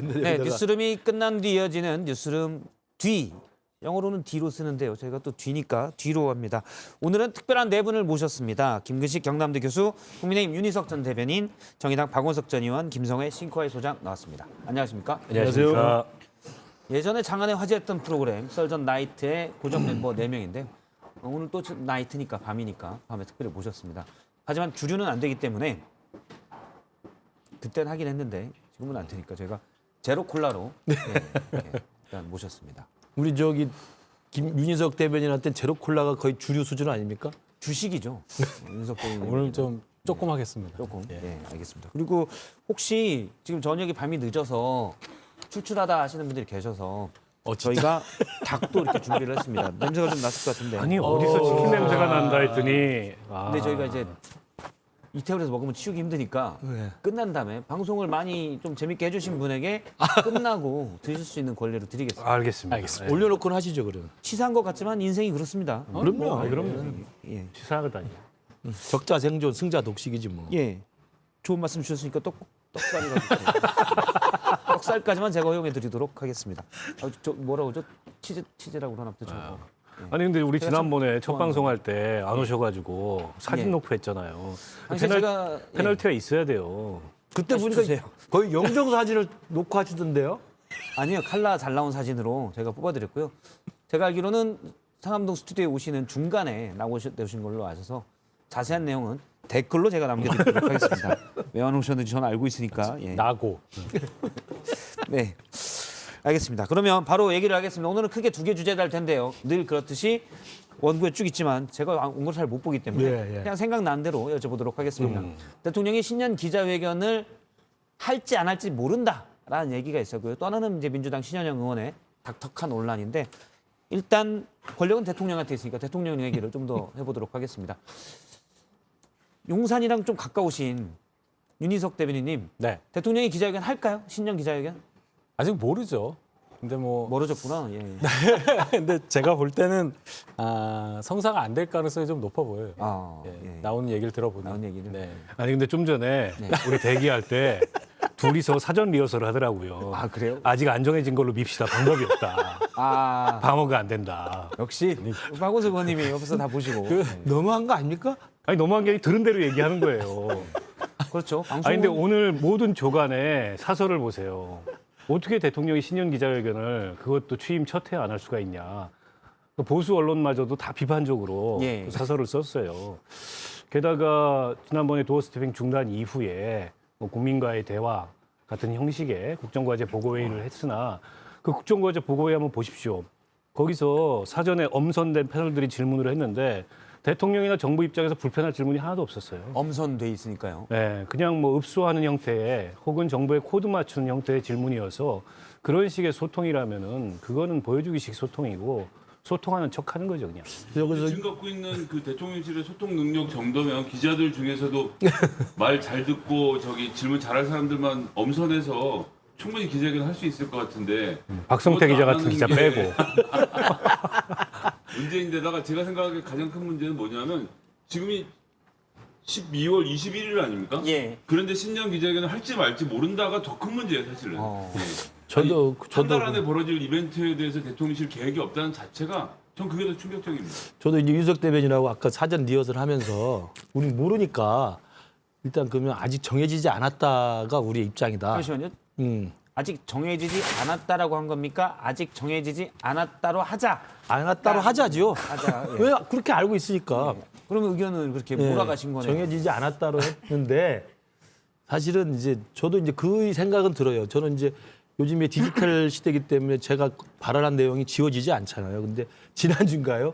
네, 뉴스룸이 끝난 뒤 이어지는 뉴스룸 뒤. 영어로는 뒤로 쓰는데요. 저희가 또 뒤니까 뒤로 합니다. 오늘은 특별한 네 분을 모셨습니다. 김근식 경남대 교수, 국민의힘 윤희석 전 대변인, 정의당 박원석 전 의원, 김성회 싱크와이 소장 나왔습니다. 안녕하십니까? 안녕하세요. 예전에 장안에 화제했던 프로그램 썰전 나이트의 고정 멤버 4명인데요. 오늘 또 나이트니까 밤이니까 밤에 특별히 모셨습니다. 하지만 주류는 안 되기 때문에 그때는 하긴 했는데 지금은 안 되니까 저희가 제로 콜라로 일단 모셨습니다. 우리 저기 윤희석 대변인한테 제로 콜라가 거의 주류 수준 아닙니까? 주식이죠. 윤석 대변인. 오늘 좀 조금 하겠습니다. 조금. 예, 알겠습니다. 그리고 혹시 지금 저녁이 밤이 늦어서 출출하다 하시는 분들이 계셔서 저희가 닭도 이렇게 준비를 했습니다. 냄새가 좀 났을 것 같은데. 아니 어디서 치킨 냄새가 난다 했더니 근데 저희가 이제 이태원에서 먹으면 치우기 힘드니까 끝난 다음에 방송을 많이 좀 재밌게 해주신 분에게 끝나고 드실 수 있는 권리를 드리겠습니다. 알겠습니다. 알겠습니다. 올려놓고는 하시죠 그럼. 치사한 것 같지만 인생이 그렇습니다. 그럼요. 그럼요. 예. 치사하다니. 적자 생존 승자 독식이지 뭐. 예. 좋은 말씀 주셨으니까 떡살이라도 떡살까지만 제가 허용해 드리도록 하겠습니다. 저 뭐라고 그러죠? 치즈라고 그러나 보죠. 아니 근데 우리 제가 지난번에 첫 좋아하는 방송할 때 안 오셔가지고 사진 예. 놓고 했잖아요. 아니, 제가 페널티가 있어야 돼요. 그때 다시 보니까 주세요. 거의 영정 사진을 놓고 하시던데요? 아니요, 칼라 잘 나온 사진으로 제가 뽑아드렸고요. 제가 알기로는 상암동 스튜디오에 오시는 중간에 나오신 걸로 아셔서 자세한 내용은 댓글로 제가 남겨드리도록 하겠습니다. 왜 안 오셨는지 저는 알고 있으니까. 예. 나고. 네, 알겠습니다. 그러면 바로 얘기를 하겠습니다. 오늘은 크게 두 개 주제가 할 텐데요. 늘 그렇듯이 원고에 쭉 있지만 제가 온 걸 잘 못 보기 때문에 예. 그냥 생각난 대로 여쭤보도록 하겠습니다. 대통령이 신년 기자회견을 할지 안 할지 모른다라는 얘기가 있었고요. 또 하나는 이제 민주당 신현영 의원의 닥터한 논란인데 일단 권력은 대통령한테 있으니까 대통령 얘기를 좀 더 해보도록 하겠습니다. 용산이랑 좀 가까우신 윤희석 대변인님, 네. 대통령이 기자회견 할까요? 신년 기자회견? 아직 모르죠. 근데 뭐 멀어졌구나. 예. 근데 제가 볼 때는 성사가 안 될 가능성이 좀 높아 보여요. 아, 예. 예. 나오는 얘기를 들어보니. 나온 얘기를. 네. 아니 근데 좀 전에 우리 대기할 때 둘이서 사전 리허설을 하더라고요. 아, 그래요? 아직 안 정해진 걸로 밉시다. 방법이 없다. 아, 방어가 안 된다. 역시 박원석 의원님이 옆에서 다 보시고. 너무한 거 아닙니까? 아니 너무한 게 들은 대로 얘기하는 거예요. 그렇죠. 방송. 아니 근데 오늘 모든 조간에 사설을 보세요. 어떻게 대통령이 신년 기자회견을 그것도 취임 첫 해 안 할 수가 있냐. 보수 언론마저도 다 비판적으로 예. 그 사설을 썼어요. 게다가 지난번에 도어 스태핑 중단 이후에 뭐 국민과의 대화 같은 형식의 국정과제 보고회의를 했으나 그 국정과제 보고회의 한번 보십시오. 거기서 사전에 엄선된 패널들이 질문을 했는데 대통령이나 정부 입장에서 불편할 질문이 하나도 없었어요. 엄선돼 있으니까요. 네, 그냥 뭐 읍소하는 형태의 혹은 정부에 코드 맞추는 형태의 질문이어서 그런 식의 소통이라면은 그거는 보여주기식 소통이고 소통하는 척하는 거죠 그냥. 여기서 지금 갖고 있는 그 대통령실의 소통 능력 정도면 기자들 중에서도 말 잘 듣고 저기 질문 잘할 사람들만 엄선해서 충분히 기자회견 할 수 있을 것 같은데 박성태 그것도 기자 안 같은 하는 기자 게 빼고. 문제인데다가 제가 생각하기에 가장 큰 문제는 뭐냐면 지금이 12월 21일 아닙니까? 예. 그런데 신년 기자회견을 할지 말지 모른다가 더 큰 문제예요 사실은. 어. 예. 저도 한 달 안에 벌어질 이벤트에 대해서 대통령실 계획이 없다는 자체가 전 그게 더 충격적입니다. 저도 이제 윤석 대변인하고 아까 사전 리허설 하면서 우리 모르니까 일단 그러면 아직 정해지지 않았다가 우리의 입장이다. 잠시만요. 음. 아직 정해지지 않았다라고 한 겁니까? 아직 정해지지 않았다로 하자. 않았다로 하자죠. 하자. 예. 왜 그렇게 알고 있으니까. 그러면 의견을 그렇게 예, 몰아가신 거네요. 정해지지 않았다로 했는데 사실은 이제 저도 이제 그 생각은 들어요. 저는 이제 요즘에 디지털 시대이기 때문에 제가 발언한 내용이 지워지지 않잖아요. 근데 지난주인가요?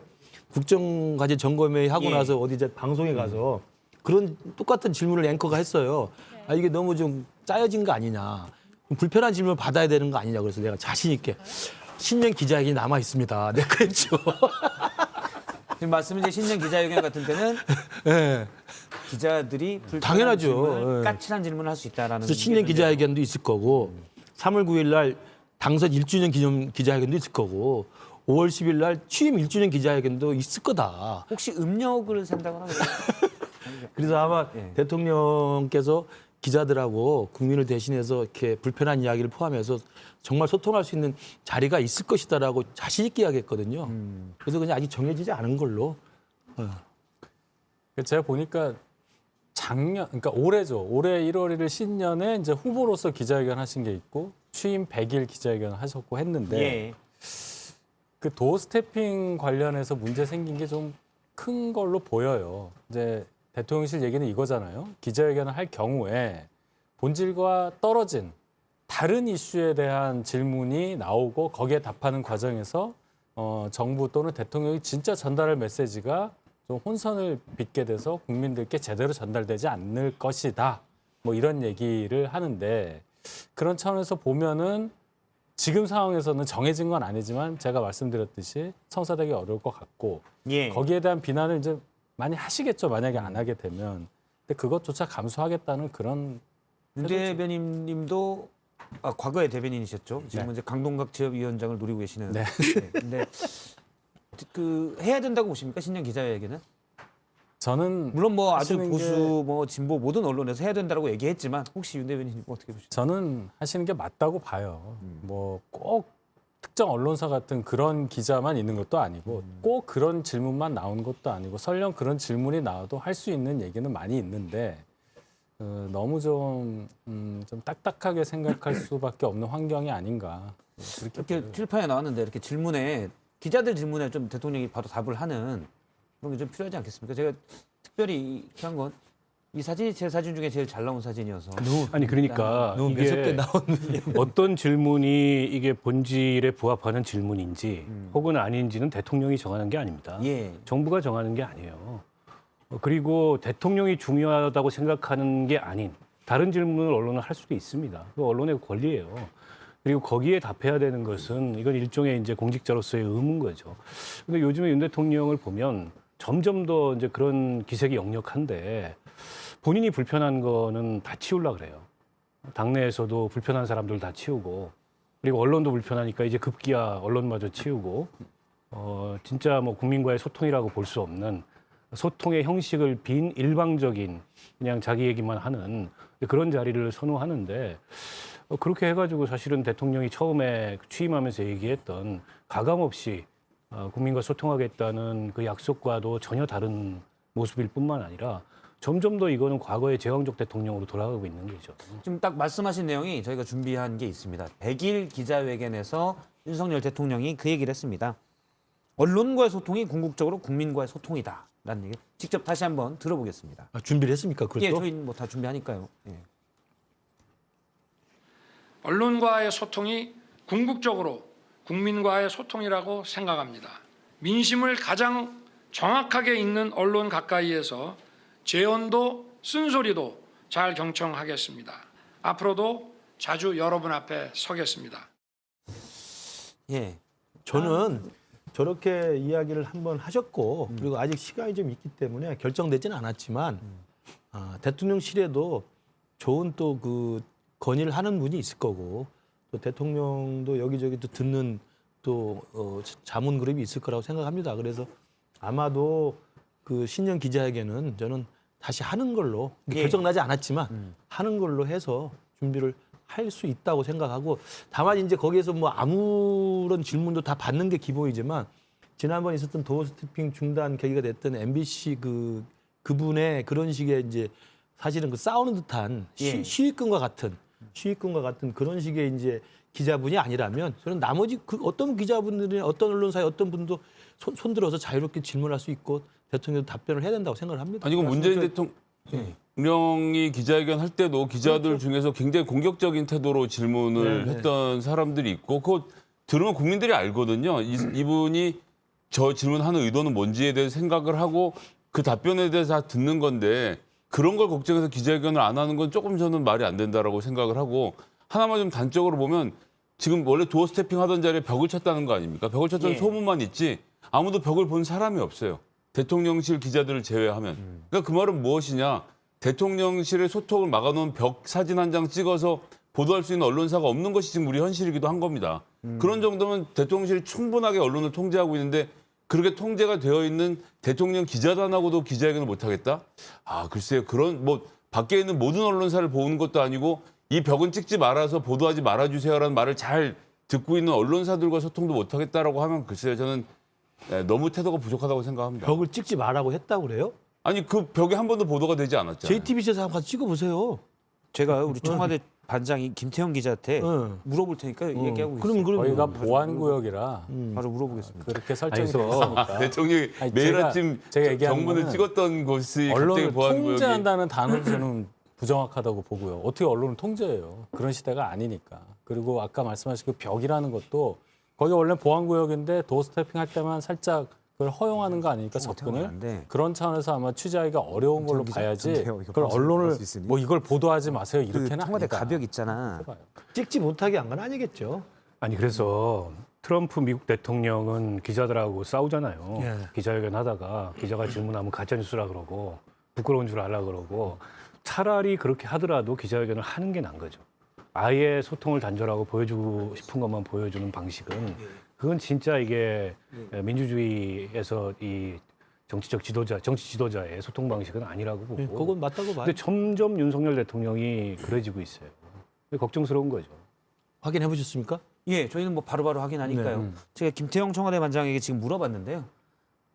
국정과제 점검회의 하고 예. 나서 어디 이제 방송에 가서 그런 똑같은 질문을 앵커가 했어요. 아 이게 너무 좀 짜여진 거 아니냐. 불편한 질문을 받아야 되는 거 아니냐. 그래서 내가 자신 있게 신년 기자회견이 남아 있습니다. 내가 그랬죠. 지금 말씀은 이제 신년 기자회견 같은 때는 예. 기자들이 불편한 당연하죠. 질문을, 예. 까칠한 질문을 할 수 있다라는. 그래서 신년 게 기자회견도 있을 거고 3월 9일 날 당선 1주년 기념 기자회견도 있을 거고 5월 10일 날 취임 1주년 기자회견도 있을 거다. 혹시 음력을 생각을 하면 그래서 아마 예. 대통령께서 기자들하고 국민을 대신해서 이렇게 불편한 이야기를 포함해서 정말 소통할 수 있는 자리가 있을 것이다라고 자신 있게 이야기했거든요. 그래서 그냥 아직 정해지지 않은 걸로. 제가 보니까 그러니까 올해죠. 올해 1월 1일 신년에 이제 후보로서 기자회견 하신 게 있고 취임 100일 기자회견 하셨고 했는데 예. 그 도어 스태핑 관련해서 문제 생긴 게 좀 큰 걸로 보여요. 이제 대통령실 얘기는 이거잖아요. 기자회견을 할 경우에 본질과 떨어진 다른 이슈에 대한 질문이 나오고 거기에 답하는 과정에서 정부 또는 대통령이 진짜 전달할 메시지가 좀 혼선을 빚게 돼서 국민들께 제대로 전달되지 않을 것이다. 뭐 이런 얘기를 하는데 그런 차원에서 보면은 지금 상황에서는 정해진 건 아니지만 제가 말씀드렸듯이 성사되기 어려울 것 같고 예. 거기에 대한 비난을 이제 많이 하시겠죠. 만약에 안 하게 되면. 근데 그것조차 감수하겠다는 그런 윤 대변인님도 과거의 대변인이셨죠. 지금 네. 이제 강동각 지역위원장을 노리고 계시는. 네. 근데 그 해야 된다고 보십니까 신년 기자회견은? 저는 물론 뭐 아주 하시는 보수, 게- 뭐 진보 모든 언론에서 해야 된다고 얘기했지만 혹시 윤 대변인님 어떻게 보십니까? 저는 하시는 게 맞다고 봐요. 뭐 꼭 특정 언론사 같은 그런 기자만 있는 것도 아니고 꼭 그런 질문만 나오는 것도 아니고 설령 그런 질문이 나와도 할 수 있는 얘기는 많이 있는데 너무 좀 딱딱하게 생각할 수밖에 없는 환경이 아닌가. 그렇게 이렇게 칠판에 나왔는데 이렇게 질문에 기자들 질문에 좀 대통령이 바로 답을 하는 그런 게 좀 필요하지 않겠습니까? 제가 특별히 이렇게 한 건 이 사진이 제 사진 중에 제일 잘 나온 사진이어서 아니 그러니까 너무 이게 매섭게 나오는 어떤 질문이 이게 본질에 부합하는 질문인지 혹은 아닌지는 대통령이 정하는 게 아닙니다. 예. 정부가 정하는 게 아니에요. 그리고 대통령이 중요하다고 생각하는 게 아닌 다른 질문을 언론은 할 수도 있습니다. 그 언론의 권리예요. 그리고 거기에 답해야 되는 것은 이건 일종의 이제 공직자로서의 의무인 거죠. 근데 요즘에 윤 대통령을 보면 점점 더 이제 그런 기색이 역력한데 본인이 불편한 거는 다 치우려고 그래요. 당내에서도 불편한 사람들 다 치우고 그리고 언론도 불편하니까 이제 급기야 언론마저 치우고 진짜 뭐 국민과의 소통이라고 볼 수 없는 소통의 형식을 빈 일방적인 그냥 자기 얘기만 하는 그런 자리를 선호하는데 그렇게 해가지고 사실은 대통령이 처음에 취임하면서 얘기했던 가감없이 국민과 소통하겠다는 그 약속과도 전혀 다른 모습일 뿐만 아니라 점점 더 이거는 과거의 제왕적 대통령으로 돌아가고 있는 거죠. 지금 딱 말씀하신 내용이 저희가 준비한 게 있습니다. 100일 기자회견에서 윤석열 대통령이 그 얘기를 했습니다. 언론과의 소통이 궁극적으로 국민과의 소통이다라는 얘기. 직접 다시 한번 들어보겠습니다. 준비를 했습니까? 그것도? 예, 저희 뭐 다 준비하니까요. 예. 언론과의 소통이 궁극적으로 국민과의 소통이라고 생각합니다. 민심을 가장 정확하게 읽는 언론 가까이에서 재언도 쓴소리도 잘 경청하겠습니다. 앞으로도 자주 여러분 앞에 서겠습니다. 예. 저는 저렇게 이야기를 한번 하셨고 그리고 아직 시간이 좀 있기 때문에 결정되지는 않았지만 대통령실에도 좋은 또 그 건의를 하는 분이 있을 거고 또 대통령도 여기저기 또 듣는 또 자문 그룹이 있을 거라고 생각합니다. 그래서 아마도 그 신년 기자회견은 저는 다시 하는 걸로 예. 결정나지 않았지만 하는 걸로 해서 준비를 할 수 있다고 생각하고 다만 이제 거기에서 뭐 아무런 질문도 다 받는 게 기본이지만 지난번 있었던 도어 스태핑 중단 계기가 됐던 MBC 그분의 그런 식의 이제 사실은 그 싸우는 듯한 예. 시위권과 같은 그런 식의 이제 기자분이 아니라면 저는 나머지 그 어떤 기자분들이 어떤 언론사의 어떤 분도 손들어서 자유롭게 질문할 수 있고 대통령도 답변을 해야 된다고 생각을 합니다. 아니 이건 문재인 대통령이 기자회견 할 때도 기자들 중에서 굉장히 공격적인 태도로 질문을 했던 사람들이 있고 그거 들으면 국민들이 알거든요. 이분이 저 질문하는 의도는 뭔지에 대해서 생각을 하고 그 답변에 대해서 다 듣는 건데 그런 걸 걱정해서 기자회견을 안 하는 건 조금 저는 말이 안 된다라고 생각을 하고 하나만 좀 단적으로 보면 지금 원래 도어 스태핑 하던 자리에 벽을 쳤다는 거 아닙니까? 벽을 쳤다는 예. 소문만 있지 아무도 벽을 본 사람이 없어요. 대통령실 기자들을 제외하면. 그러니까 그 말은 무엇이냐. 대통령실의 소통을 막아놓은 벽 사진 한 장 찍어서 보도할 수 있는 언론사가 없는 것이 지금 우리 현실이기도 한 겁니다. 그런 정도면 대통령실이 충분하게 언론을 통제하고 있는데 그렇게 통제가 되어 있는 대통령 기자단하고도 기자회견을 못 하겠다? 글쎄요. 그런 뭐 밖에 있는 모든 언론사를 보는 것도 아니고 이 벽은 찍지 말아서 보도하지 말아주세요라는 말을 잘 듣고 있는 언론사들과 소통도 못하겠다라고 하면 글쎄요 저는 너무 태도가 부족하다고 생각합니다. 벽을 찍지 말라고 했다고 그래요? 아니 그 벽에 한 번도 보도가 되지 않았잖아요. JTBC에서 한번 가서 찍어보세요. 제가 우리 청와대 반장이 김태형 기자한테 응. 물어볼 테니까 얘기하고 그럼 있어요. 저희가 보안구역이라 바로 물어보겠습니다. 그렇게 설정이 그래서 됐으니까 대통령이 아니, 매일 제가- 아침 제가 얘기하는 정문을 거는 찍었던 곳이 갑자기 언론을 보안구역이 통제한다는 단어는 저는 부정확하다고 보고요. 어떻게 언론을 통제해요? 그런 시대가 아니니까. 그리고 아까 말씀하신 그 벽이라는 것도 거기 원래 보안구역인데 도어 스태핑 할 때만 살짝 그걸 허용하는 거 아니니까 접근을. 안 돼. 그런 차원에서 아마 취재하기가 어려운 걸로 기자, 봐야지. 전태요. 이거 그걸 방송 언론을 나갈 수 있으니? 뭐 이걸 보도하지 마세요 그 이렇게는 청와대 아니다. 가벽 있잖아. 해봐요. 찍지 못하게 한 건 아니겠죠. 아니 그래서 트럼프 미국 대통령은 기자들하고 싸우잖아요. 예. 기자회견 하다가 기자가 질문하면 가짜뉴스라 그러고 부끄러운 줄 알라 그러고 차라리 그렇게 하더라도 기자회견을 하는 게 나은 거죠. 아예 소통을 단절하고 보여주고 싶은 것만 보여주는 방식은 그건 진짜 이게 민주주의에서 이 정치 지도자의 소통 방식은 아니라고 보고. 그건 맞다고 봐요. 근데 점점 윤석열 대통령이 그래지고 있어요. 걱정스러운 거죠. 확인해 보셨습니까? 예, 저희는 뭐 바로바로 확인하니까요. 제가 김태형 청와대 반장에게 지금 물어봤는데요.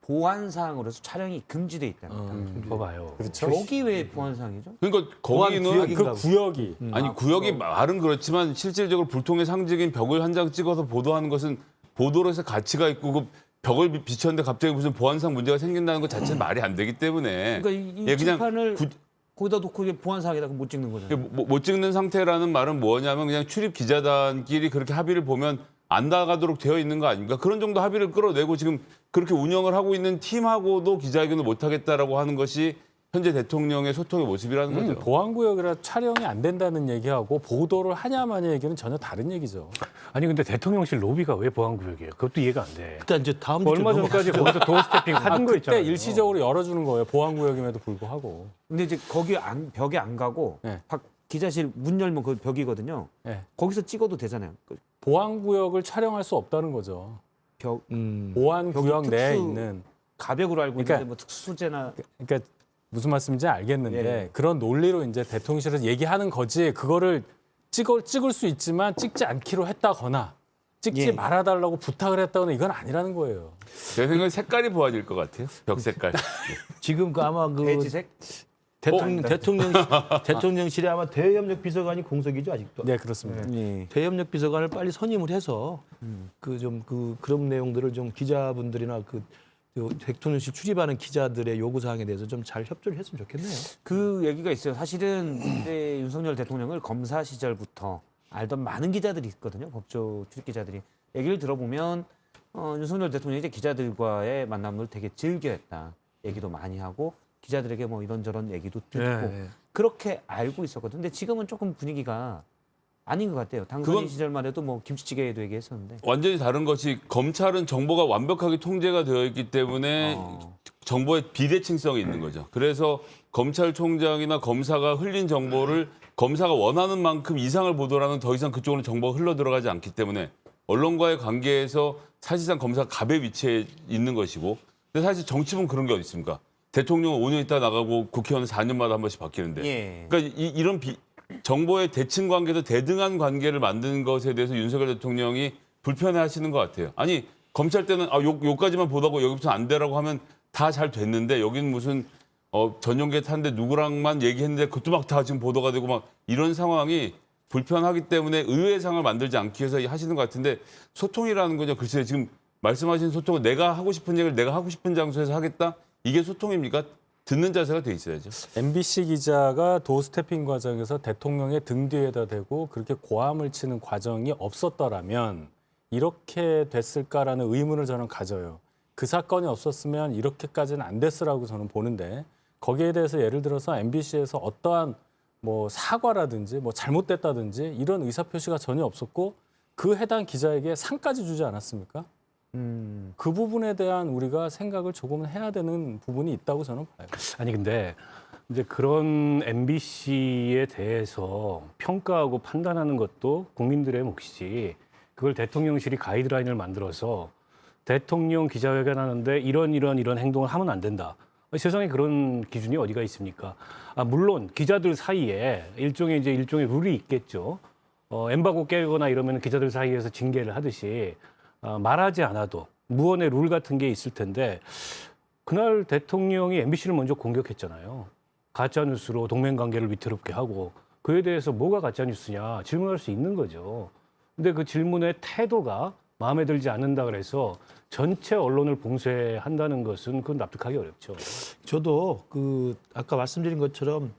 보안 사항으로서 촬영이 금지돼 있다는 거 봐요. 그렇죠. 여기 왜 보안 사항이죠? 그러니까 거기는 구역인가 그 구역이 아니 구역이 말은 그렇지만 실질적으로 불통의 상징인 벽을 한 장 찍어서 보도하는 것은 보도로서 가치가 있고 그 벽을 비쳤는데 갑자기 무슨 보안상 문제가 생긴다는 것 자체는 말이 안 되기 때문에 그러니까 이 예, 그냥 칠판을 거기다 놓고 이게 보안 사항이다 그럼 못 찍는 거잖아요. 못 찍는 상태라는 말은 뭐냐면 그냥 출입 기자단끼리 그렇게 합의를 보면 안 나가도록 되어 있는 거 아닙니까? 그런 정도 합의를 끌어내고 지금 그렇게 운영을 하고 있는 팀하고도 기자회견을 못 하겠다라고 하는 것이 현재 대통령의 소통의 모습이라는 거죠. 보안구역이라 촬영이 안 된다는 얘기하고 보도를 하냐 마냐 얘기는 전혀 다른 얘기죠. 아니 근데 대통령실 로비가 왜 보안구역이에요? 그것도 이해가 안 돼. 일단 이제 다음 뭐 얼마 전까지 거기서 도어 스태핑 하는 거 그때 있잖아요. 일시적으로 열어주는 거예요. 보안구역임에도 불구하고. 근데 이제 거기 벽에 안 가고 네. 기자실 문 열면 그 벽이거든요. 네. 거기서 찍어도 되잖아요. 그 보안구역을 촬영할 수 없다는 거죠. 벽 보안구역 벽이 내에 특수- 있는. 가벽으로 알고 그러니까- 있는데 뭐 특수제나 그러니까 무슨 말씀인지 알겠는데 예. 그런 논리로 이제 대통령실에서 얘기하는 거지 그거를 찍을 수 있지만 찍지 않기로 했다거나 찍지 예. 말아달라고 부탁을 했다거나 이건 아니라는 거예요. 제 생각에 색깔이 보아질 것 같아요. 벽 색깔. 지금 그 아마 그 베이지색 대통령실에 아마 대협력 비서관이 공석이죠 아직도. 네 그렇습니다. 예. 대협력 비서관을 빨리 선임을 해서 그런 내용들을 좀 기자분들이나 그 대통령실 출입하는 기자들의 요구 사항에 대해서 좀 잘 협조를 했으면 좋겠네요. 그 얘기가 있어요. 사실은 그때 윤석열 대통령을 검사 시절부터 알던 많은 기자들이 있거든요. 법조 출입 기자들이 얘기를 들어보면 윤석열 대통령이 이제 기자들과의 만남을 되게 즐겨했다. 얘기도 많이 하고 기자들에게 뭐 이런저런 얘기도 듣고 네. 그렇게 알고 있었거든요. 근데 지금은 조금 분위기가 아닌 것 같아요. 당선인 그건- 시절만 해도 뭐 김치찌개도 얘기했었는데. 완전히 다른 것이 검찰은 정보가 완벽하게 통제가 되어 있기 때문에 정보의 비대칭성이 있는 거죠. 그래서 검찰총장이나 검사가 흘린 정보를 검사가 원하는 만큼 이상을 보도라는 더 이상 그쪽으로 정보가 흘러 들어가지 않기 때문에 언론과의 관계에서 사실상 검사가 갑의 위치에 있는 것이고 근데 사실 정치부는 그런 게 어디 있습니까? 대통령은 5년 있다 나가고 국회의원은 4년마다 한 번씩 바뀌는데 예. 그러니까 이런 정보의 대칭 관계도 대등한 관계를 만드는 것에 대해서 윤석열 대통령이 불편해하시는 것 같아요. 아니 검찰 때는 요까지만 보도하고 여기부터 안 되라고 하면 다 잘 됐는데 여기는 무슨 전용기에 탔는데 누구랑만 얘기했는데 그것도 막 다 지금 보도가 되고 막 이런 상황이 불편하기 때문에 의외의 상황을 만들지 않기 위해서 하시는 것 같은데 소통이라는 거죠. 글쎄요 지금 말씀하신 소통은 내가 하고 싶은 얘기를 내가 하고 싶은 장소에서 하겠다? 이게 소통입니까? 듣는 자세가 돼 있어야죠. MBC 기자가 도어 스태핑 과정에서 대통령의 등 뒤에다 대고 그렇게 고함을 치는 과정이 없었더라면 이렇게 됐을까라는 의문을 저는 가져요. 그 사건이 없었으면 이렇게까지는 안 됐으라고 저는 보는데 거기에 대해서 예를 들어서 MBC에서 어떠한 뭐 사과라든지 뭐 잘못됐다든지 이런 의사표시가 전혀 없었고 그 해당 기자에게 상까지 주지 않았습니까? 그 부분에 대한 우리가 생각을 조금은 해야 되는 부분이 있다고 저는 봐요. 아니 근데 이제 그런 MBC에 대해서 평가하고 판단하는 것도 국민들의 몫이지 그걸 대통령실이 가이드라인을 만들어서 대통령 기자회견 하는데 이런 행동을 하면 안 된다. 세상에 그런 기준이 어디가 있습니까? 물론 기자들 사이에 일종의 룰이 있겠죠. 엠바고 깨거나 이러면 기자들 사이에서 징계를 하듯이 말하지 않아도 무언의 룰 같은 게 있을 텐데 그날 대통령이 MBC를 먼저 공격했잖아요. 가짜 뉴스로 동맹 관계를 위태롭게 하고 그에 대해서 뭐가 가짜 뉴스냐 질문할 수 있는 거죠. 근데 그 질문의 태도가 마음에 들지 않는다 그래서 전체 언론을 봉쇄한다는 것은 그건 납득하기 어렵죠. 저도 그 아까 말씀드린 것처럼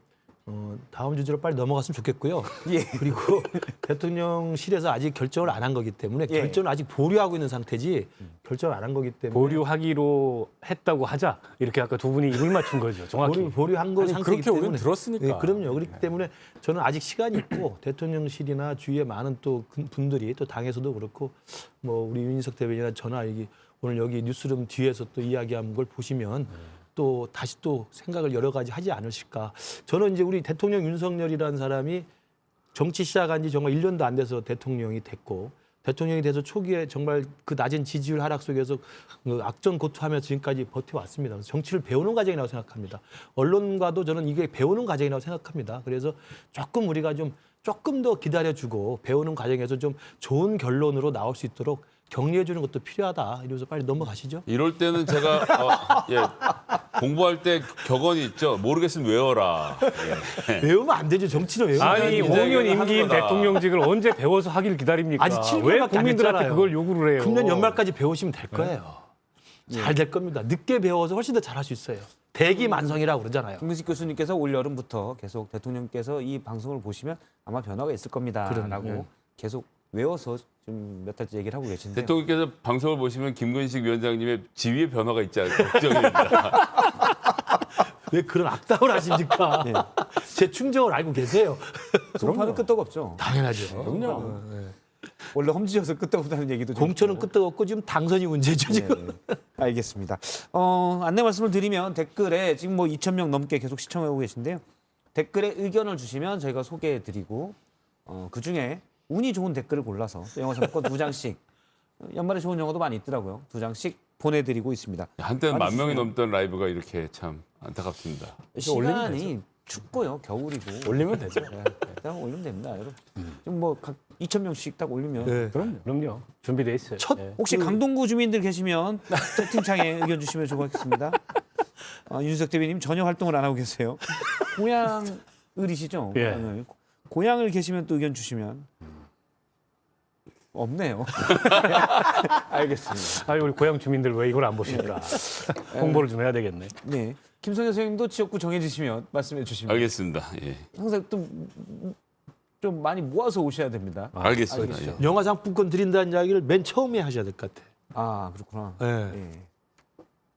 다음 주제로 빨리 넘어갔으면 좋겠고요. 예. 그리고 대통령실에서 아직 결정을 안 한 거기 때문에 예. 결정을 아직 보류하고 있는 상태지 결정을 안 한 거기 때문에 보류하기로 했다고 하자 이렇게 아까 두 분이 입을 맞춘 거죠. 정확히. 보류한 거 아니, 상태이기 그렇게 우리는 때문에 들었으니까. 예, 그럼요. 그렇기 때문에 저는 아직 시간이 있고 대통령실이나 주위에 많은 또 분들이 또 당에서도 그렇고 뭐 우리 윤희석 대변인이나 저나 오늘 여기 뉴스룸 뒤에서 또 이야기한 걸 보시면 또 다시 또 생각을 여러 가지 하지 않으실까. 저는 이제 우리 대통령 윤석열이라는 사람이 정치 시작한 지 정말 1년도 안 돼서 대통령이 됐고 대통령이 돼서 초기에 정말 그 낮은 지지율 하락 속에서 그 악전고투하면서 지금까지 버텨왔습니다. 그래서 정치를 배우는 과정이라고 생각합니다. 언론과도 저는 이게 배우는 과정이라고 생각합니다. 그래서 조금 우리가 조금 더 기다려주고 배우는 과정에서 좀 좋은 결론으로 나올 수 있도록 격려해 주는 것도 필요하다. 이러면서 빨리 넘어가시죠. 이럴 때는 제가 공부할 때 격언이 있죠. 모르겠으면 외워라. 외우면 안 되죠. 정치는 외우면 아니 안 되죠. 5년 기자회견을 임기인 하는 거다. 대통령직을 언제 배워서 하길 기다립니까? 아직 7개월밖에 왜 안 국민들한테 됐잖아요. 그걸 요구를 해요? 금년 연말까지 배우시면 될 거예요. 잘 될 겁니다. 늦게 배워서 훨씬 더 잘할 수 있어요. 대기만성이라고 그러잖아요. 김근식 교수님께서 올 여름부터 계속 대통령께서 이 방송을 보시면 아마 변화가 있을 겁니다라고 그럼요. 계속 외워서 좀 몇 달째 얘기를 하고 계신데 대통령께서 방송을 보시면 김근식 위원장님의 지위의 변화가 있지 않을까 걱정입니다. 왜 그런 악담을 하십니까? 제 충정을 알고 계세요. 송파는 끄떡없죠. 당연하죠. 그럼요. 원래 험지여서 끄떡없다는 얘기도 좀 공천은 있고. 끄떡없고 지금 당선이 문제죠 지금. 네. 알겠습니다. 안내 말씀을 드리면 댓글에 지금 뭐 2,000명 넘게 계속 시청하고 계신데요. 댓글에 의견을 주시면 저희가 소개해드리고 그 중에 운이 좋은 댓글을 골라서 영어 상품 2장씩 연말에 좋은 영어도 많이 있더라고요. 2장씩 보내드리고 있습니다. 한때는 많이 10,000명이 주시면. 넘던 라이브가 이렇게 참 안타깝습니다. 시간이 춥고요. 겨울이고. 올리면 되죠. 네, 딱 올리면 됩니다. 여러분. 지금 뭐 각 2,000명씩 딱 올리면 네. 그럼요. 준비돼 있어요. 첫 예. 혹시 강동구 주민들 계시면 채팅창에 의견 주시면 좋겠습니다. 윤석 대변인 전혀 활동을 안 하고 계세요. 고향을이시죠? 예. 고향을 계시면 또 의견 주시면 없네요. 알겠습니다. 우리 고향 주민들 왜 이걸 안 보실까? 홍보를 좀 해야 되겠네. 네, 김성현 선생님도 지역구 정해주시면 말씀해 주시면 알겠습니다. 예. 항상 좀 많이 모아서 오셔야 됩니다. 알겠습니다. 알겠죠. 예. 영화 상품권 드린다는 이야기를 맨 처음에 하셔야 될 것 같아요. 그렇구나. 네. 예.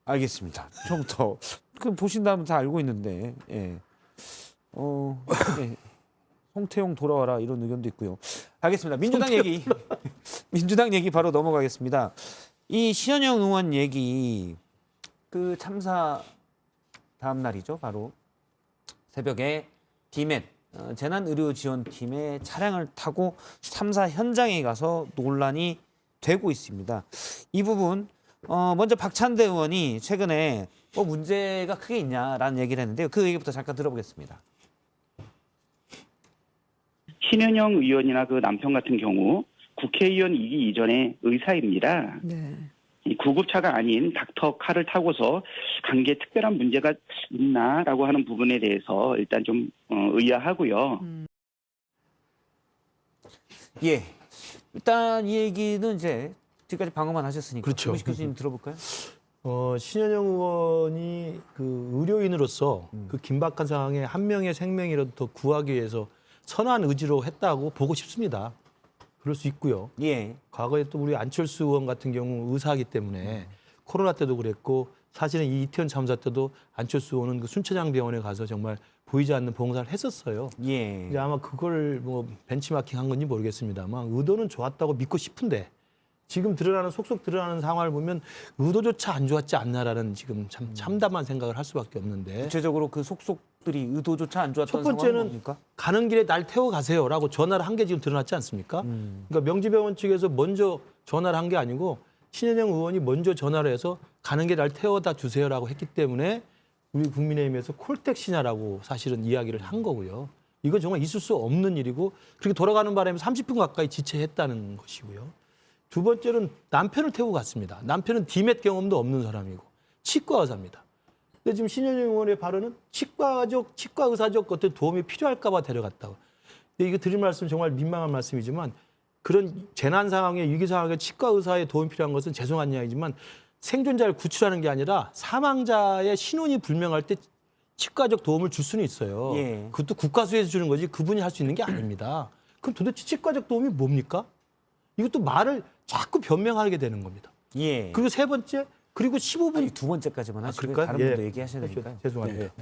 알겠습니다. 처음부터 그 보신 다음에 다 알고 있는데, 예. 예. 송태용 돌아와라 이런 의견도 있고요. 알겠습니다. 민주당 얘기 바로 넘어가겠습니다. 이 신현영 의원 얘기 그 참사 다음 날이죠. 바로 새벽에 디멧 재난의료지원팀의 차량을 타고 참사 현장에 가서 논란이 되고 있습니다. 이 부분 먼저 박찬대 의원이 최근에 문제가 크게 있냐라는 얘기를 했는데요. 그 얘기부터 잠깐 들어보겠습니다. 신현영 의원이나 그 남편 같은 경우 국회의원이기 이전에 의사입니다. 네. 이 구급차가 아닌 닥터카를 타고서 간 게 특별한 문제가 있나라고 하는 부분에 대해서 일단 좀 의아하고요. 예. 일단 이 얘기는 이제 지금까지 방어만 하셨으니까 그렇죠. 김민식 교수님 들어볼까요? 신현영 의원이 그 의료인으로서 그 긴박한 상황에 한 명의 생명이라도 더 구하기 위해서 선한 의지로 했다고 보고 싶습니다. 그럴 수 있고요. 예. 과거에 또 우리 안철수 의원 같은 경우 의사이기 때문에 코로나 때도 그랬고 사실은 이 이태원 참사 때도 안철수 의원은 그 순천향 병원에 가서 정말 보이지 않는 봉사를 했었어요. 예. 이제 아마 그걸 뭐 벤치마킹한 건지 모르겠습니다만 의도는 좋았다고 믿고 싶은데 지금 속속 드러나는 상황을 보면 의도조차 안 좋았지 않나라는 지금 참 참담한 생각을 할 수밖에 없는데 구체적으로 그 속속들이 의도조차 안 좋았던 첫 번째는 상황은 뭡니까? 가는 길에 날 태워가세요라고 전화를 한 게 지금 드러났지 않습니까? 그러니까 명지병원 측에서 먼저 전화를 한 게 아니고 신현영 의원이 먼저 전화를 해서 가는 길에 날 태워다 주세요라고 했기 때문에 우리 국민의힘에서 콜택시냐라고 사실은 이야기를 한 거고요. 이건 정말 있을 수 없는 일이고 그렇게 돌아가는 바람에 30분 가까이 지체했다는 것이고요. 두 번째는 남편을 태우고 갔습니다. 남편은 디맷 경험도 없는 사람이고 치과 의사입니다. 근데 지금 신현영 의원의 발언은 치과 의사적 어떤 도움이 필요할까 봐 데려갔다고. 근데 이거 드릴 말씀 정말 민망한 말씀이지만 그런 재난 상황에 위기 상황에 치과 의사의 도움이 필요한 것은 죄송한 이야기지만 생존자를 구출하는 게 아니라 사망자의 신원이 불명할 때 치과적 도움을 줄 수는 있어요. 예. 그것도 국가수에서 주는 거지 그분이 할 수 있는 게 아닙니다. 그럼 도대체 치과적 도움이 뭡니까? 이것도 말을 자꾸 변명하게 되는 겁니다. 예. 그리고 세 번째, 그리고 15분 아니, 두 번째까지만 하시고 그럴까요? 다른 분도 얘기하셔야 하십시오. 되니까요. 죄송합니다.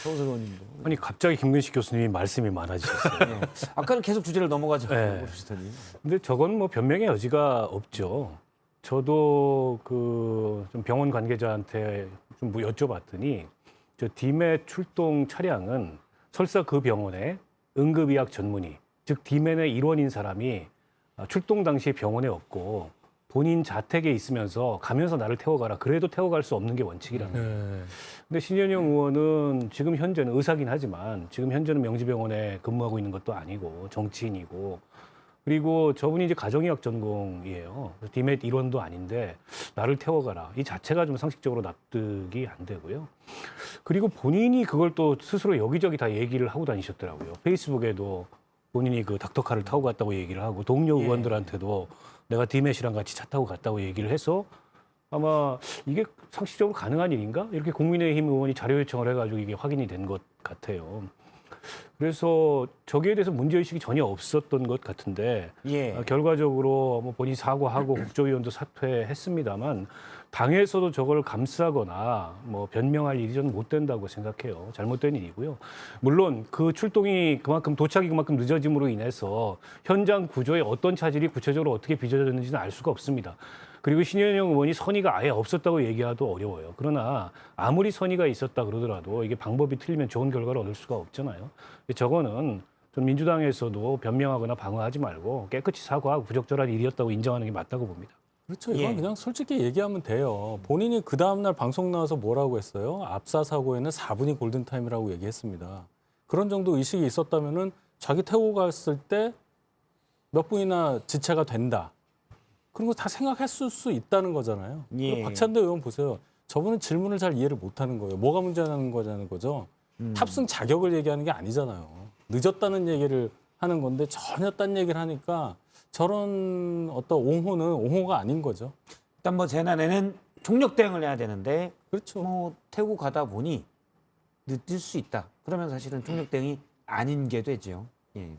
서우석 의원님도. 아니 갑자기 김근식 교수님이 말씀이 많아지셨어요. 예. 아까는 계속 주제를 넘어가지 네. 그러시더니. 근데 저건 뭐 변명의 여지가 없죠. 저도 그 좀 병원 관계자한테 좀 뭐 여쭤봤더니 저 디멧 출동 차량은 설사 그 병원에 응급의학 전문의, 즉 디멧의 일원인 사람이 출동 당시에 병원에 없고 본인 자택에 있으면서 가면서 나를 태워가라. 그래도 태워갈 수 없는 게 원칙이라는 거예요. 네. 근데 신현영 의원은 지금 현재는 의사긴 하지만 지금 현재는 명지병원에 근무하고 있는 것도 아니고 정치인이고 그리고 저분이 이제 가정의학 전공이에요. 디멧 일원도 아닌데 나를 태워가라. 이 자체가 좀 상식적으로 납득이 안 되고요. 그리고 본인이 그걸 또 스스로 여기저기 다 얘기를 하고 다니셨더라고요. 페이스북에도 본인이 그 닥터카를 타고 갔다고 얘기를 하고 동료 의원들한테도 내가 디멧이랑 같이 차 타고 갔다고 얘기를 해서 아마 이게 상식적으로 가능한 일인가? 이렇게 국민의힘 의원이 자료 요청을 해가지고 이게 확인이 된 것 같아요. 그래서 저기에 대해서 문제의식이 전혀 없었던 것 같은데 예. 결과적으로 뭐 본인이 사과하고 국조위원도 사퇴했습니다만 당에서도 저걸 감싸거나 뭐 변명할 일이 저는 못 된다고 생각해요. 잘못된 일이고요. 물론 그 출동이 그만큼 도착이 그만큼 늦어짐으로 인해서 현장 구조에 어떤 차질이 구체적으로 어떻게 빚어졌는지는 알 수가 없습니다. 그리고 신현영 의원이 선의가 아예 없었다고 얘기하기도 어려워요. 그러나 아무리 선의가 있었다 그러더라도 이게 방법이 틀리면 좋은 결과를 얻을 수가 없잖아요. 저거는 좀 민주당에서도 변명하거나 방어하지 말고 깨끗이 사과하고 부적절한 일이었다고 인정하는 게 맞다고 봅니다. 그렇죠. 이건 예. 그냥 솔직히 얘기하면 돼요. 본인이 그 다음날 방송 나와서 뭐라고 했어요? 압사 사고에는 4분이 골든타임이라고 얘기했습니다. 그런 정도 의식이 있었다면은 자기 태우고 갔을 때 몇 분이나 지체가 된다. 그런 거 다 생각했을 수 있다는 거잖아요. 예. 박찬대 의원 보세요. 저분은 질문을 잘 이해를 못하는 거예요. 뭐가 문제라는 거냐는 거죠. 탑승 자격을 얘기하는 게 아니잖아요. 늦었다는 얘기를 하는 건데 전혀 딴 얘기를 하니까 저런 어떤 옹호는 옹호가 아닌 거죠. 일단 뭐 재난에는 총력 대응을 해야 되는데 그렇죠. 뭐 태우고 가다 보니 늦을 수 있다. 그러면 사실은 총력 대응이 아닌 게 되죠. 예.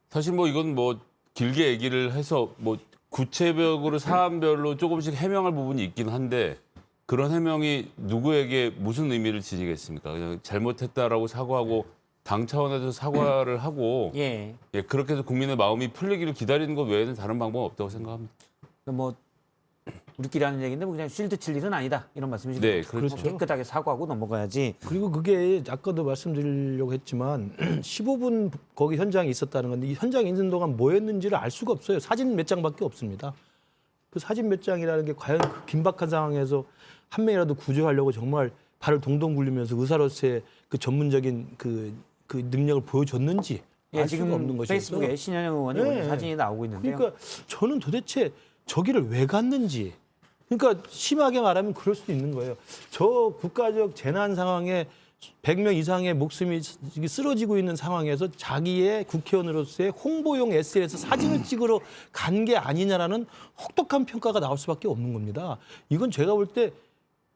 사실 뭐 이건 뭐 길게 얘기를 해서 뭐 구체적으로 사안별로 조금씩 해명할 부분이 있긴 한데 그런 해명이 누구에게 무슨 의미를 지니겠습니까? 그냥 잘못했다라고 사과하고 당 차원에서 사과를 하고 예. 예, 그렇게 해서 국민의 마음이 풀리기를 기다리는 것 외에는 다른 방법은 없다고 생각합니다. 뭐 우리끼리 하는 얘기인데 뭐 그냥 쉴드 칠 일은 아니다 이런 말씀이시죠. 네, 그렇죠. 깨끗하게 사과하고 넘어가야지. 그리고 그게 아까도 말씀드리려고 했지만 15분 거기 현장에 있었다는 건데 이 현장에 있는 동안 뭐 했는지를 알 수가 없어요. 사진 몇 장밖에 없습니다. 그 사진 몇 장이라는 게 과연 그 긴박한 상황에서 한 명이라도 구조하려고 정말 발을 동동 굴리면서 의사로서의 그 전문적인 그 능력을 보여줬는지 예, 알 수가 지금 없는 것이죠. 페이스북에 신현영 의원이 네. 올린 사진이 나오고 있는데요. 그러니까 저는 도대체 저기를 왜 갔는지. 그러니까 심하게 말하면 그럴 수도 있는 거예요. 저 국가적 재난 상황에 100명 이상의 목숨이 쓰러지고 있는 상황에서 자기의 국회의원으로서의 홍보용 SNS 사진을 찍으러 간 게 아니냐라는 혹독한 평가가 나올 수밖에 없는 겁니다. 이건 제가 볼 때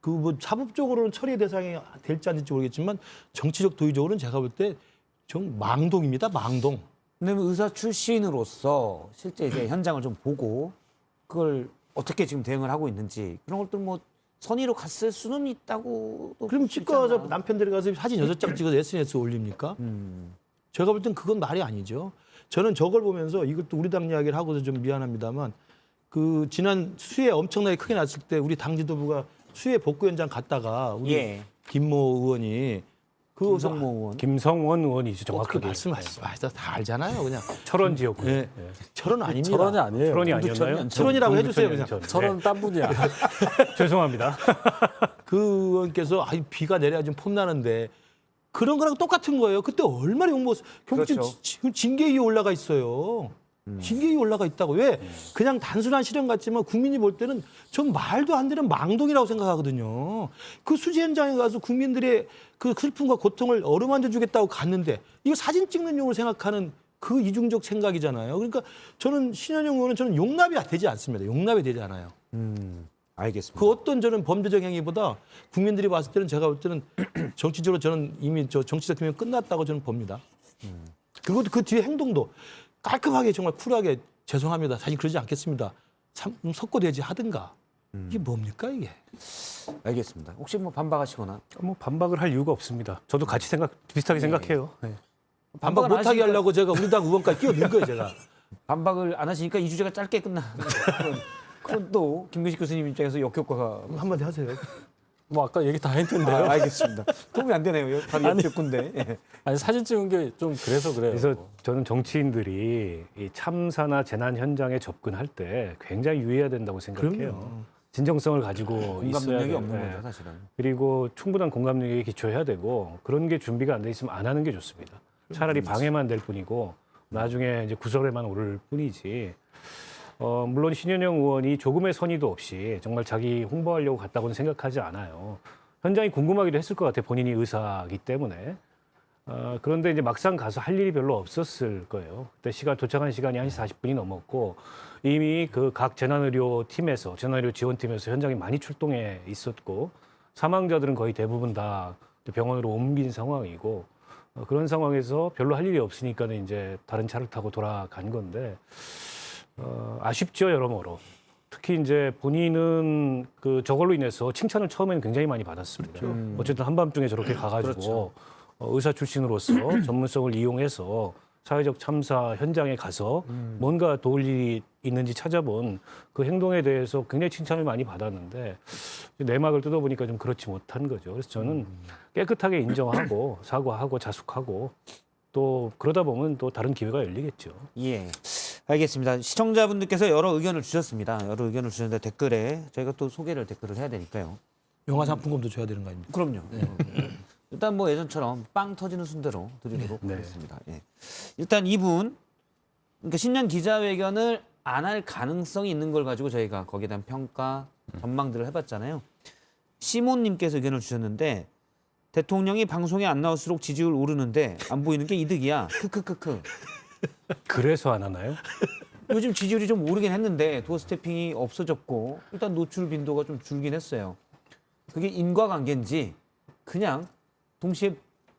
그 뭐 사법적으로는 처리 대상이 될지 안 될지 모르겠지만 정치적 도의적으로는 제가 볼 때 좀 망동입니다. 망동. 근데 의사 출신으로서 실제 이제 현장을 좀 보고 그걸 어떻게 지금 대응을 하고 있는지 그런 것들 뭐 선의로 갔을 수는 있다고. 그럼 치과 의사 남편 데려가서 사진 6장 찍어서 SNS에 올립니까? 제가 볼 땐 그건 말이 아니죠. 저는 저걸 보면서 이것도 우리 당 이야기를 하고서 좀 미안합니다만 그 지난 수해 엄청나게 크게 났을 때 우리 당 지도부가 수해 복구 현장 갔다가 우리 예. 김모 의원이 김성모 의원. 김성원 의원이죠, 어떻게 정확하게. 말씀하시죠? 다 알잖아요, 그냥. 철원 지역구. 예. 철은 아닙니다. 철원이 아니에요. 철원이 아니었나요? 철원이라고 해주세요, 그냥. 철원 딴 분이야. 네, 죄송합니다. 그 의원께서 비가 내려야 좀 폼나는데 그런 거랑 똑같은 거예요. 그때 얼마나 욕먹었어요. 결국 그렇죠. 지금 징계 위에 올라가 있어요. 징계 위에 올라가 있다고. 왜? 그냥 단순한 실현 같지만 국민이 볼 때는 전 말도 안 되는 망동이라고 생각하거든요. 그 수지 현장에 가서 국민들의 그 슬픔과 고통을 어루만져 주겠다고 갔는데 이거 사진 찍는 용으로 생각하는 그 이중적 생각이잖아요. 그러니까 저는 신현영 의원은 저는 용납이 되지 않습니다. 용납이 되지 않아요. 알겠습니다. 그 어떤 저는 범죄적 행위보다 국민들이 봤을 때는 제가 볼 때는 정치적으로 저는 이미 정치적 행위 끝났다고 저는 봅니다. 그리고 그 뒤에 행동도 깔끔하게 정말 쿨하게 죄송합니다. 사실 그러지 않겠습니다. 참 석고대지 하든가. 이게 뭡니까 이게? 알겠습니다. 혹시 뭐 반박하시거나 뭐 반박을 할 이유가 없습니다. 저도 같이 비슷하게 생각해요. 네. 반박 반박을 안 못하게 하시니까- 하려고 제가 우리 당 의원까지 끼어든 거예요 제가. 반박을 안 하시니까 이 주제가 짧게 끝나. 그건 또 김근식 교수님 입장에서 역효과가. 한마디 하세요. 뭐 아까 얘기 다 했는데요. 알겠습니다. 도움이 안 되네요. 바로 역효과인데. 예. 아니 사진 찍은 게 좀 그래서 그래요. 그래서 저는 정치인들이 이 참사나 재난 현장에 접근할 때 굉장히 유의해야 된다고 생각해요. 진정성을 가지고 공감 있어야 능력이 돼요. 없는 네. 거죠, 사실은. 그리고 충분한 공감 능력에 기초해야 되고 그런 게 준비가 안 돼 있으면 안 하는 게 좋습니다. 차라리 방해만 될 뿐이고 나중에 이제 구설에만 오를 뿐이지. 물론 신현영 의원이 조금의 선의도 없이 정말 자기 홍보하려고 갔다고는 생각하지 않아요. 현장이 궁금하기도 했을 것 같아요. 본인이 의사이기 때문에. 그런데 이제 막상 가서 할 일이 별로 없었을 거예요. 그때 도착한 시간이 1시 40분이 넘었고 이미 그 각 재난의료 지원팀에서 현장에 많이 출동해 있었고 사망자들은 거의 대부분 다 병원으로 옮긴 상황이고 그런 상황에서 별로 할 일이 없으니까는 이제 다른 차를 타고 돌아간 건데 아쉽죠 여러모로. 특히 이제 본인은 그 저걸로 인해서 칭찬을 처음에는 굉장히 많이 받았습니다. 어쨌든 한밤중에 저렇게 가가지고 의사 출신으로서 전문성을 이용해서 사회적 참사 현장에 가서 뭔가 도울 일이 있는지 찾아본 그 행동에 대해서 굉장히 칭찬을 많이 받았는데 내막을 뜯어보니까 좀 그렇지 못한 거죠. 그래서 저는 깨끗하게 인정하고 사과하고 자숙하고 또 그러다 보면 또 다른 기회가 열리겠죠. 예. 알겠습니다. 시청자분들께서 여러 의견을 주셨습니다. 여러 의견을 주셨는데 댓글에 저희가 또 댓글을 해야 되니까요. 영화 상품권도 줘야 되는 거 아닙니까? 그럼요. 일단 뭐 예전처럼 빵 터지는 순대로 드리도록 네. 하겠습니다. 예. 일단 이분 그러니까 신년 기자회견을 안 할 가능성이 있는 걸 가지고 저희가 거기에 대한 평가 전망들을 해봤잖아요. 시몬님께서 의견을 주셨는데 대통령이 방송에 안 나올수록 지지율 오르는데 안 보이는 게 이득이야. 크크크크. 그래서 안 하나요? 요즘 지지율이 좀 오르긴 했는데 도어 스태핑이 없어졌고 일단 노출 빈도가 좀 줄긴 했어요. 그게 인과관계인지 그냥 동시에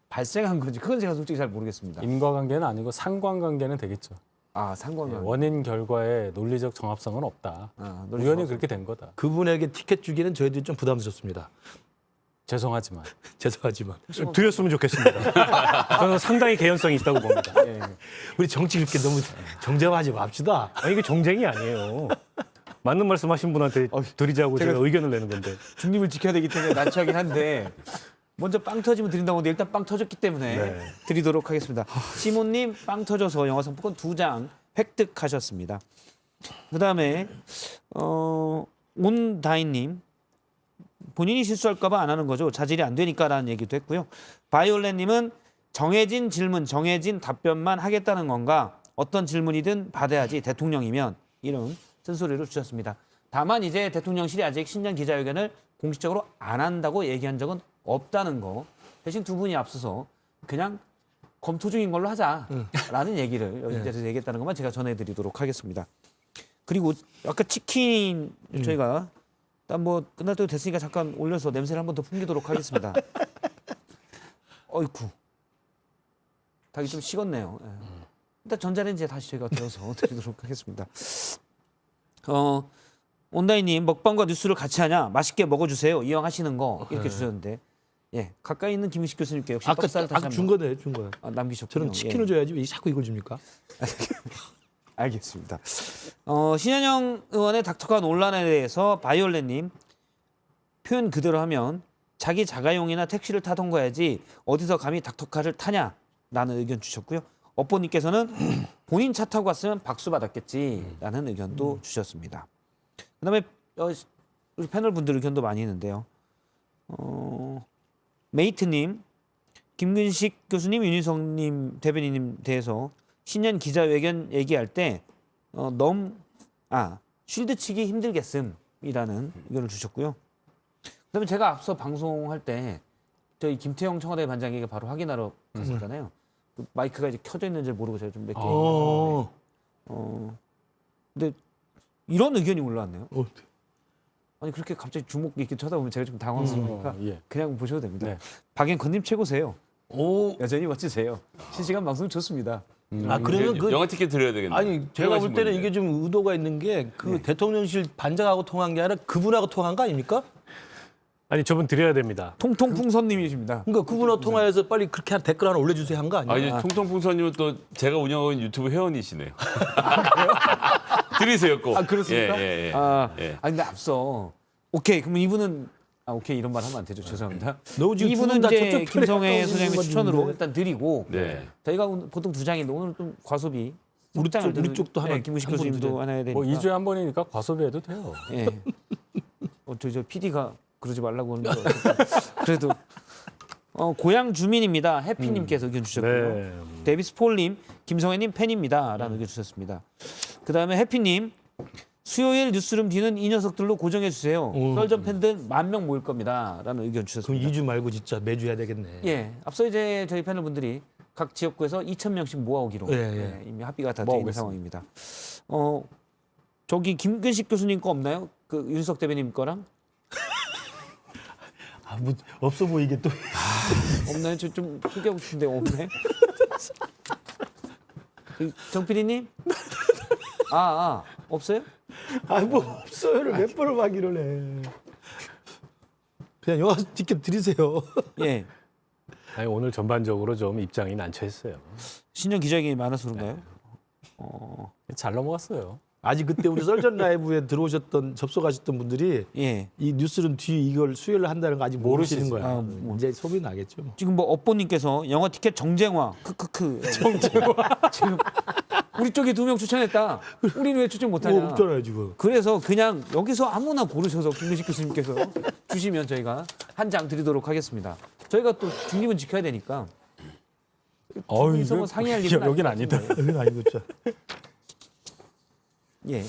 발생한 건지 그건 제가 솔직히 잘 모르겠습니다. 인과관계는 아니고 상관관계는 되겠죠. 아 상관관. 원인 결과에 논리적 정합성은 없다. 아, 우연히 그렇게 된 거다. 그분에게 티켓 주기는 저희들이 좀 부담스럽습니다. 죄송하지만. 죄송하지만 드렸으면 좋겠습니다. 저는 상당히 개연성이 있다고 봅니다. 우리 정치 그렇게 너무 정쟁하지 맙시다. 이게 정쟁이 아니에요. 맞는 말씀하신 분한테 드리자고 제가 의견을 내는 건데. 중립을 지켜야 되기 때문에 난처하긴 한데 먼저 빵 터지면 드린다고 하는데 일단 빵 터졌기 때문에 네. 드리도록 하겠습니다. 시몬님 빵 터져서 영화 상품권 2장 획득하셨습니다. 그다음에 온다인님 본인이 실수할까 봐 안 하는 거죠. 자질이 안 되니까라는 얘기도 했고요. 바이올렛님은 정해진 질문, 정해진 답변만 하겠다는 건가? 어떤 질문이든 받아야지 대통령이면 이런 쓴소리를 주셨습니다. 다만 이제 대통령실이 아직 신년 기자회견을 공식적으로 안 한다고 얘기한 적은 없다는 거. 대신 두 분이 앞서서 그냥 검토 중인 걸로 하자라는 얘기를 여기 자리에서 얘기했다는 것만 제가 전해드리도록 하겠습니다. 그리고 아까 치킨 저희가 일단 뭐 끝날 때도 됐으니까 잠깐 올려서 냄새를 한 번 더 풍기도록 하겠습니다. 어이쿠. 닭이 좀 식었네요. 예. 일단 전자레인지에 다시 저희가 데워서 드리도록 하겠습니다. 온다이님 먹방과 뉴스를 같이 하냐? 맛있게 먹어주세요. 이왕하시는 거 이렇게 주셨는데 예 가까이 있는 김은식 교수님께 역시 떡살 다시 아까 준 한번 거네, 준 거예요. 남기셨군요. 저는 치킨을 줘야지 왜 자꾸 이걸 줍니까? 알겠습니다. 신현영 의원의 닥터카 논란에 대해서 바이올렛님 표현 그대로 하면 자기 자가용이나 택시를 타던 거야지 어디서 감히 닥터카를 타냐라는 의견 주셨고요. 업보님께서는 본인 차 타고 갔으면 박수 받았겠지라는 의견도 주셨습니다. 그다음에 우리 패널 분들 의견도 많이 있는데요. 메이트님, 김근식 교수님, 윤희성님 대변인님 대해서 신년 기자회견 얘기할 때 쉴드 치기 힘들겠음이라는 의견을 주셨고요. 그다음에 제가 앞서 방송할 때 저희 김태형 청와대 반장에게 바로 확인하러 갔었잖아요. 그 마이크가 이제 켜져 있는지 모르고 제가 좀 몇 개. 근데 이런 의견이 올라왔네요. 아니 그렇게 갑자기 주목 이렇게 쳐다보면 제가 좀 당황스러우니까 예. 그냥 보셔도 됩니다. 네. 박앵커님 최고세요. 여전히 멋지세요. 실시간 방송 좋습니다. 아 그러면 그 영화 티켓 드려야 되겠네요. 아니 제가 볼 때는 분인데. 이게 좀 의도가 있는 게 그 대통령실 반장하고 통한 게 아니라 그분하고 통한 거 아닙니까? 아니 저분 드려야 됩니다. 통통풍선님이십니다. 그러니까 그분하고 통화해서 빨리 그렇게 댓글 하나 올려주세요 한 거 아니에요? 이제 통통풍선님은 또 제가 운영하고 있는 유튜브 회원이시네요. 들으세요 꼭. 그렇습니까? 예. 근데 앞서 오케이 그러면 이분은 오케이 이런 말 하면 안 되죠. 죄송합니다. 너 지금 이분은 두분 다 이제 저쪽 김성애 편에 소장님의 가서 추천으로 있는데. 일단 드리고 네. 저희가 보통 2장인데 오늘 좀 과소비 우리 쪽도 하나, 김우식 한 교수님도 번 하나 해야 되니까. 뭐 2주에 한 번이니까 과소비해도 돼요. 예. 저 PD가 그러지 말라고 하는데 그래도 고향 주민입니다. 해피님께서 의견 주셨고요. 네. 데이비스 폴님, 김성애님 팬입니다라는 의견 주셨습니다. 그 다음에 해피님 수요일 뉴스룸 뒤는 이 녀석들로 고정해 주세요. 썰전 팬들 10,000명 모일 겁니다라는 의견 그럼 주셨습니다. 2주 말고 진짜 매주 해야 되겠네. 예, 앞서 이제 저희 패널분들이 각 지역구에서 2,000명씩 모아오기로 이미 합의가 다 돼 있는 상황입니다. 저기 김근식 교수님 거 없나요? 그 윤석 대변인 거랑 뭐 없어 보이게 또. 없나요? 저 좀 소개하고 싶은데 없네. 정 PD님? 없어요? 뭐 없어요를 몇 번을 하기를 해. 그냥 영화 티켓 드리세요. 예. 아니, 오늘 전반적으로 좀 입장이 난처했어요. 신년 기자회견이 많아서 그런가요? 잘 넘어갔어요. 아직 그때 우리 썰전 라이브에 들어오셨던 접속하셨던 분들이 예. 이 뉴스룸 뒤 이걸 수요일 한다는 거 아직 모르시는 모르시죠. 거야. 이제 소문이 나겠죠. 뭐. 지금 뭐 업보님께서 영화 티켓 정쟁화 크크크 정쟁화 지금 우리 쪽에 2명 추천했다. 우리는 왜 추천 못하냐? 뭐 없잖아요 지금. 그래서 그냥 여기서 아무나 고르셔서 김근식 교수님께서 주시면 저희가 한 장 드리도록 하겠습니다. 저희가 또 중립은 지켜야 되니까. 둘이서 뭐 상의할 일은 여긴 아닌 아니다. 것 같은데. 여기는 아니고 진짜. 예.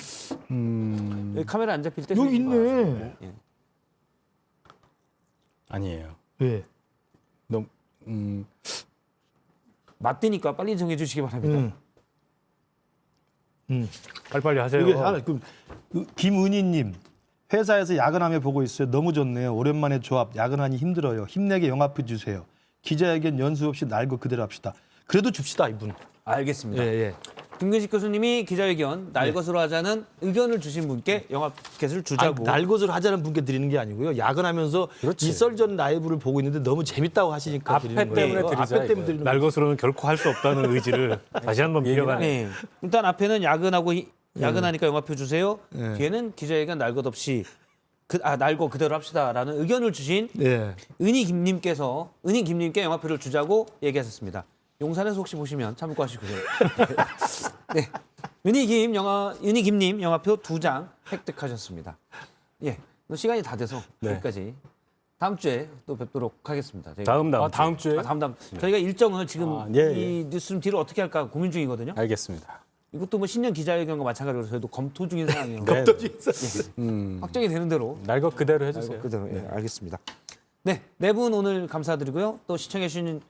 여기 카메라 안 잡힐 때 여기 좀 있네. 봐주세요. 예. 아니에요. 왜? 너무 맞대니까 빨리 정해 주시기 바랍니다. 빨리빨리 하세요. 이게 하나 그 김은희님 회사에서 야근하며 보고 있어요. 너무 좋네요. 오랜만에 조합. 야근하니 힘들어요. 힘내게 영화표 주세요. 기자회견 연수 없이 날고 그대로 합시다. 그래도 줍시다 이분. 알겠습니다. 예. 김근식 교수님이 기자회견 날 것으로 하자는 의견을 주신 분께 영화 티켓을 주자고. 날 것으로 하자는 분께 드리는 게 아니고요. 야근하면서 그렇지. 이 썰전 라이브를 보고 있는데 너무 재밌다고 하시니까 앞에 드리는 거예요. 때문에 드리자, 앞에 때문에 이거예요. 드리는 날 것으로는 결코 할 수 없다는 의지를 다시 한번 비워가는. 네. 일단 앞에는 야근하니까 영화표 주세요. 뒤에는 기자회견 날 것 없이 날 거 그대로 합시다라는 의견을 주신 예. 은희 김님께 영화표를 주자고 얘기하셨습니다. 용산에서 혹시 보시면 참고하시고요. 네. 은희 김님 영화표 2장 획득하셨습니다. 예. 시간이 다 돼서 여기까지. 다음 주에 또 뵙도록 하겠습니다. 저희가. 다음 주에 다음. 저희가 일정을 지금 예. 이 뉴스룸 뒤를 어떻게 할까 고민 중이거든요. 알겠습니다. 이것도 뭐 신년 기자회견과 마찬가지로 저희도 검토 중인 상황이에요. 검토 확정이 되는 대로 날 것 그대로 해주세요. 그대로 알겠습니다. 네 분 오늘 감사드리고요. 또 시청해 주신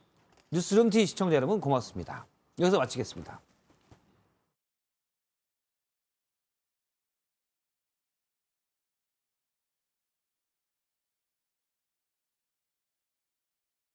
뉴스룸 TV 시청자 여러분 고맙습니다. 여기서 마치겠습니다.